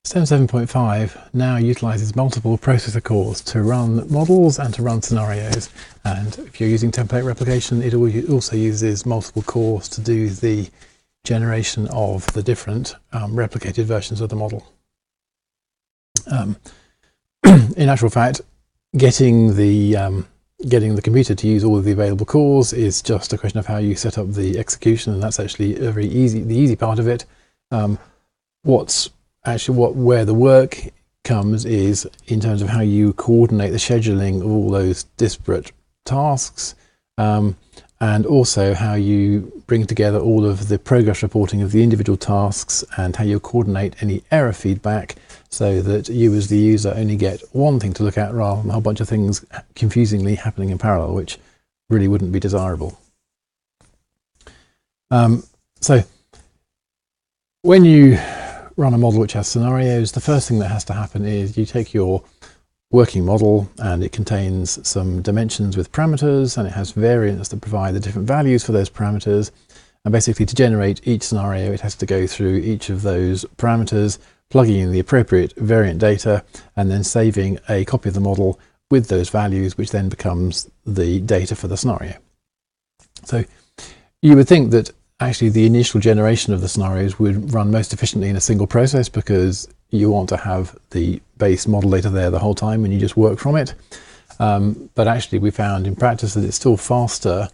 STEM 7.5 now utilises multiple processor cores to run models and to run scenarios, and if you're using template replication, it also uses multiple cores to do the generation of the different replicated versions of the model. In actual fact, getting the computer to use all of the available cores is just a question of how you set up the execution, and that's actually the easy part of it. Where the work comes is in terms of how you coordinate the scheduling of all those disparate tasks, and also how you bring together all of the progress reporting of the individual tasks and how you coordinate any error feedback so that you as the user only get one thing to look at rather than a whole bunch of things confusingly happening in parallel, which really wouldn't be desirable. So when you run a model which has scenarios, the first thing that has to happen is you take your working model, and it contains some dimensions with parameters, and it has variants that provide the different values for those parameters. And basically, to generate each scenario, it has to go through each of those parameters, plugging in the appropriate variant data, and then saving a copy of the model with those values, which then becomes the data for the scenario. So you would think that actually the initial generation of the scenarios would run most efficiently in a single process, because you want to have the base model data there the whole time and you just work from it. But actually we found in practice that it's still faster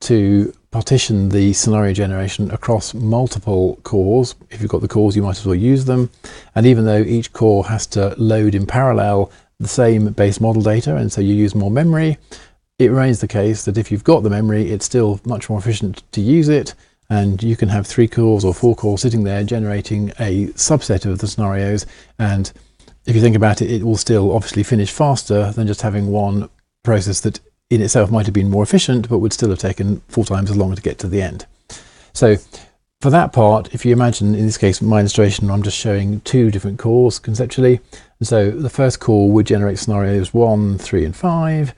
to partition the scenario generation across multiple cores. If you've got the cores, you might as well use them. And even though each core has to load in parallel the same base model data, and so you use more memory, it remains the case that if you've got the memory, it's still much more efficient to use it. And you can have 3 cores or 4 cores sitting there generating a subset of the scenarios, and if you think about it, it will still obviously finish faster than just having one process that in itself might have been more efficient but would still have taken 4 times as long to get to the end. So for that part, if you imagine, in this case my illustration, I'm just showing 2 different cores conceptually, and so the first core would generate scenarios 1, 3 and 5.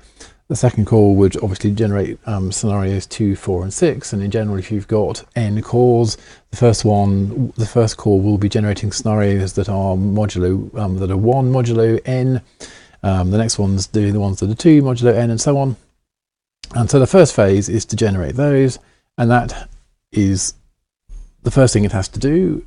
The second core would obviously generate scenarios 2, 4 and 6, and in general, if you've got n cores, the first core will be generating scenarios that are modulo that are 1 modulo n. The next one's doing the ones that are 2 modulo n, and so on. And so the first phase is to generate those, and that is the first thing it has to do.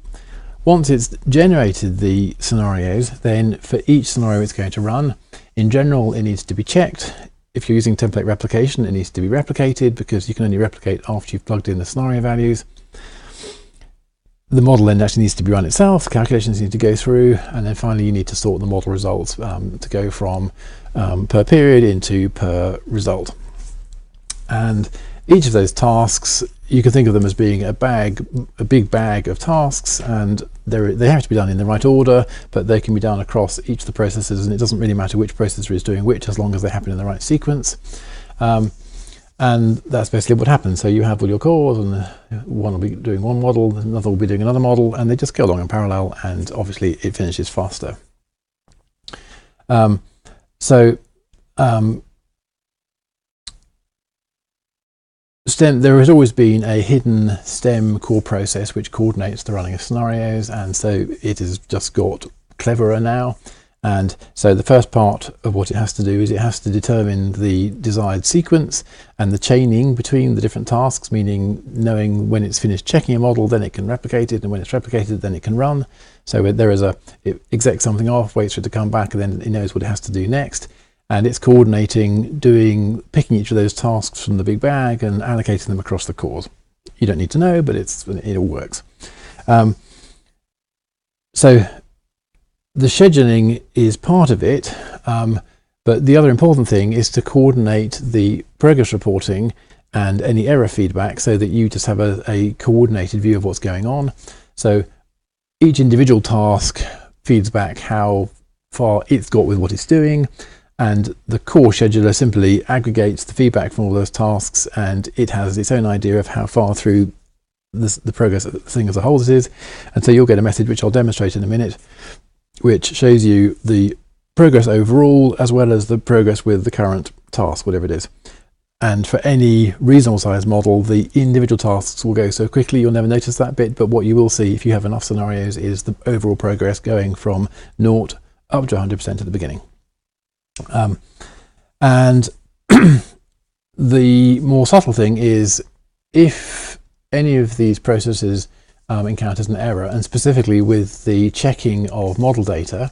Once it's generated the scenarios, then for each scenario it's going to run, in general it needs to be checked. If you're using template replication, it needs to be replicated, because you can only replicate after you've plugged in the scenario values. The model then actually needs to be run itself, calculations need to go through, and then finally you need to sort the model results to go from per period into per result. And each of those tasks, you can think of them as being a big bag of tasks, and they have to be done in the right order, but they can be done across each of the processes, and it doesn't really matter which processor is doing which as long as they happen in the right sequence. And that's basically what happens. So you have all your cores, and one will be doing one model, another will be doing another model, and they just go along in parallel, and obviously it finishes faster. There has always been a hidden STEM core process which coordinates the running of scenarios, and so it has just got cleverer now. And so the first part of what it has to do is it has to determine the desired sequence and the chaining between the different tasks, meaning knowing when it's finished checking a model, then it can replicate it, and when it's replicated, then it can run. So it execs something off, waits for it to come back, and then it knows what it has to do next. And it's coordinating, picking each of those tasks from the big bag and allocating them across the cores. You don't need to know, but it all works. So the scheduling is part of it, but the other important thing is to coordinate the progress reporting and any error feedback so that you just have a coordinated view of what's going on. So each individual task feeds back how far it's got with what it's doing, and the core scheduler simply aggregates the feedback from all those tasks, and it has its own idea of how far through the progress of the thing as a whole it is. And so you'll get a message, which I'll demonstrate in a minute, which shows you the progress overall as well as the progress with the current task, whatever it is. And for any reasonable size model, the individual tasks will go so quickly you'll never notice that bit, but what you will see if you have enough scenarios is the overall progress going from 0 up to 100% at the beginning. And the more subtle thing is if any of these processes encounters an error, and specifically with the checking of model data,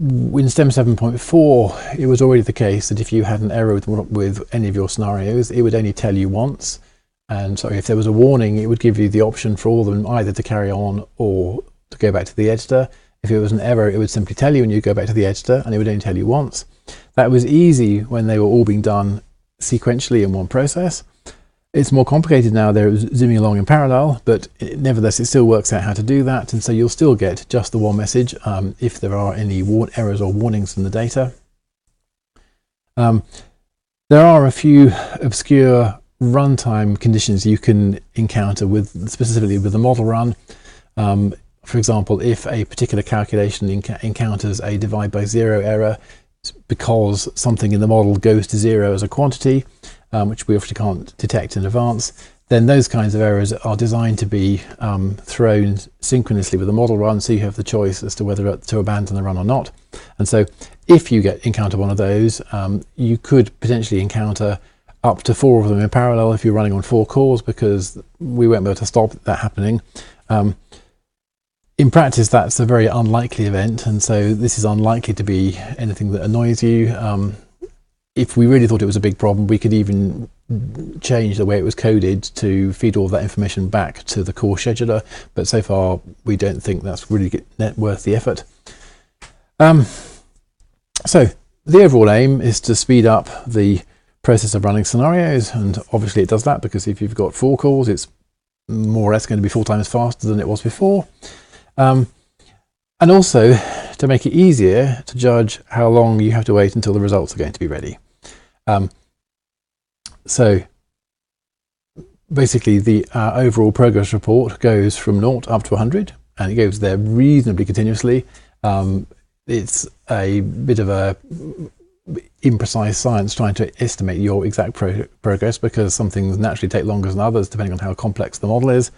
in STEM 7.4, it was already the case that if you had an error with any of your scenarios, it would only tell you once. And so if there was a warning, it would give you the option for all of them either to carry on or to go back to the editor. If it was an error, it would simply tell you and you go back to the editor, and it would only tell you once. That was easy when they were all being done sequentially in one process. It's more complicated now, they're zooming along in parallel, but nevertheless it still works out how to do that, and so you'll still get just the one message if there are any errors or warnings in the data. There are a few obscure runtime conditions you can encounter specifically with the model run. For example, if a particular calculation encounters a divide by zero error because something in the model goes to zero as a quantity, which we obviously can't detect in advance, then those kinds of errors are designed to be thrown synchronously with the model run, so you have the choice as to whether to abandon the run or not. And so if you encounter one of those, you could potentially encounter up to 4 of them in parallel if you're running on 4 cores, because we won't be able to stop that happening. In practice, that's a very unlikely event, and so this is unlikely to be anything that annoys you. If we really thought it was a big problem, we could even change the way it was coded to feed all that information back to the core scheduler, but so far we don't think that's really worth the effort. So the overall aim is to speed up the process of running scenarios, and obviously it does that because if you've got 4 cores, it's more or less going to be 4 times faster than it was before. And also to make it easier to judge how long you have to wait until the results are going to be ready. So basically the overall progress report goes from 0 up to 100, and it goes there reasonably continuously. It's a bit of a imprecise science trying to estimate your exact progress, because some things naturally take longer than others depending on how complex the model is.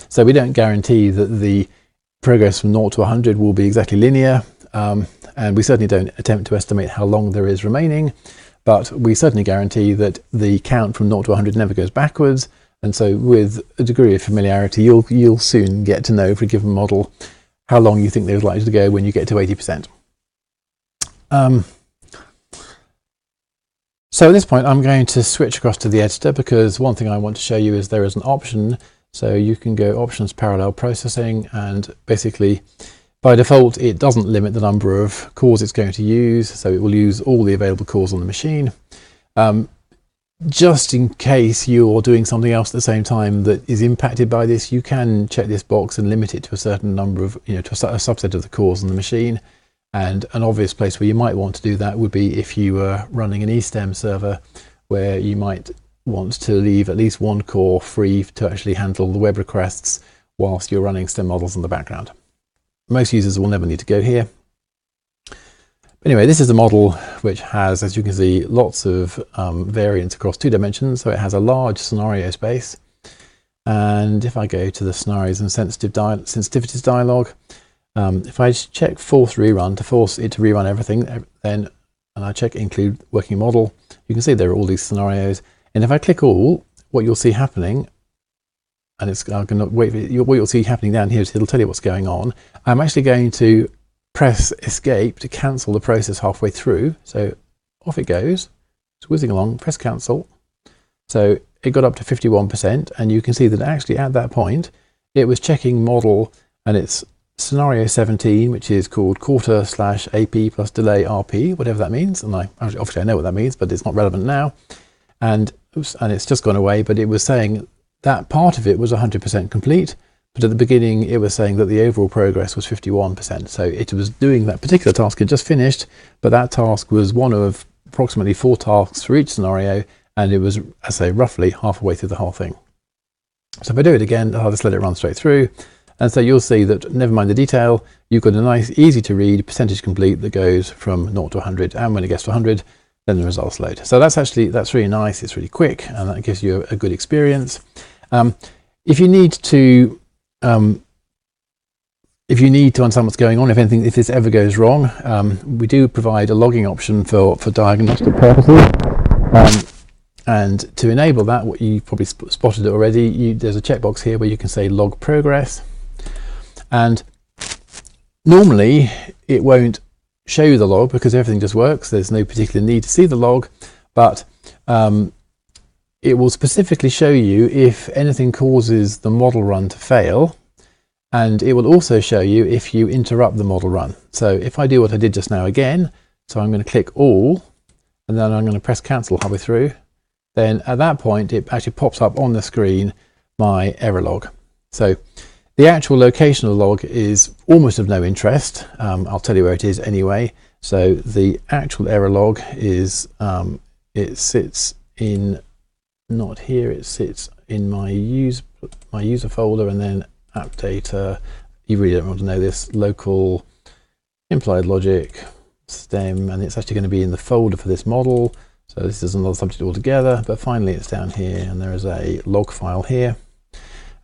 So we don't guarantee that the progress from 0 to 100 will be exactly linear, and we certainly don't attempt to estimate how long there is remaining, but we certainly guarantee that the count from 0 to 100 never goes backwards. And so with a degree of familiarity, you'll soon get to know for a given model how long you think they're likely to go when you get to 80%. So at this point I'm going to switch across to the editor, because one thing I want to show you is there is an option. So you can go options parallel processing, and basically by default it doesn't limit the number of cores it's going to use, so it will use all the available cores on the machine. Just in case you're doing something else at the same time that is impacted by this, you can check this box and limit it to a certain number of, to a subset of the cores on the machine. And an obvious place where you might want to do that would be if you were running an eSTEM server, where you might want to leave at least 1 core free to actually handle the web requests whilst you're running STEM models in the background. Most users will never need to go here. Anyway, this is a model which has, as you can see, lots of variance across 2 dimensions. So it has a large scenario space. And if I go to the scenarios and sensitivities dialog, if I check force rerun to force it to rerun everything, and I check include working model, you can see there are all these scenarios. And if I click all, what you'll see happening, and I'm going to wait for what you'll see happening down here is it'll tell you what's going on. I'm actually going to press escape to cancel the process halfway through. So off it goes, it's whizzing along, press cancel. So it got up to 51%, and you can see that actually at that point, it was checking model, and it's scenario 17, which is called quarter/AP plus delay RP, whatever that means. And obviously I know what that means, but it's not relevant now. And it's just gone away, but it was saying that part of it was 100% complete, but at the beginning it was saying that the overall progress was 51%. So it was doing that particular task it just finished, but that task was one of approximately 4 tasks for each scenario, and it was, I say, roughly halfway through the whole thing. So if I do it again, I'll just let it run straight through. And so you'll see that, never mind the detail, you've got a nice, easy to read percentage complete that goes from 0 to 100. And when it gets to 100, then the results load. So that's really nice. It's really quick, and that gives you a good experience. If you need to understand what's going on, if this ever goes wrong, we do provide a logging option for diagnostic purposes. And to enable that, what you probably spotted it already, there's a checkbox here where you can say log progress. And normally it won't show you the log because everything just works. There's no particular need to see the log, but it will specifically show you if anything causes the model run to fail, and it will also show you if you interrupt the model run. So if I do what I did just now again, so I'm going to click all, and then I'm going to press cancel halfway through, then at that point it actually pops up on the screen my error log. So the actual location of the log is almost of no interest. I'll tell you where it is anyway. So the actual error log is, it sits in, not here, it sits in my user folder, and then app data. You really don't want to know this. Local implied logic stem, and it's actually going to be in the folder for this model. So this is another subject altogether, but finally it's down here, and there is a log file here.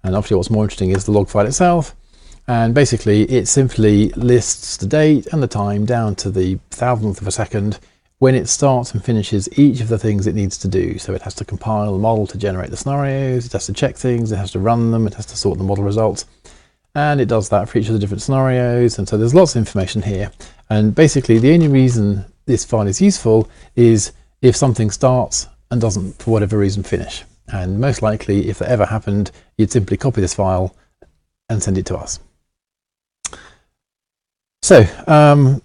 And obviously what's more interesting is the log file itself. And basically it simply lists the date and the time down to the thousandth of a second when it starts and finishes each of the things it needs to do. So it has to compile the model to generate the scenarios, it has to check things, it has to run them, it has to sort the model results. And it does that for each of the different scenarios. And so there's lots of information here. And basically the only reason this file is useful is if something starts and doesn't, for whatever reason, finish. And most likely, if that ever happened, you'd simply copy this file and send it to us. So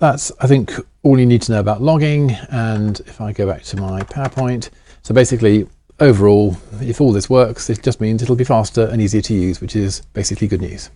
that's, I think, all you need to know about logging. And if I go back to my PowerPoint, so basically, overall, if all this works, it just means it'll be faster and easier to use, which is basically good news.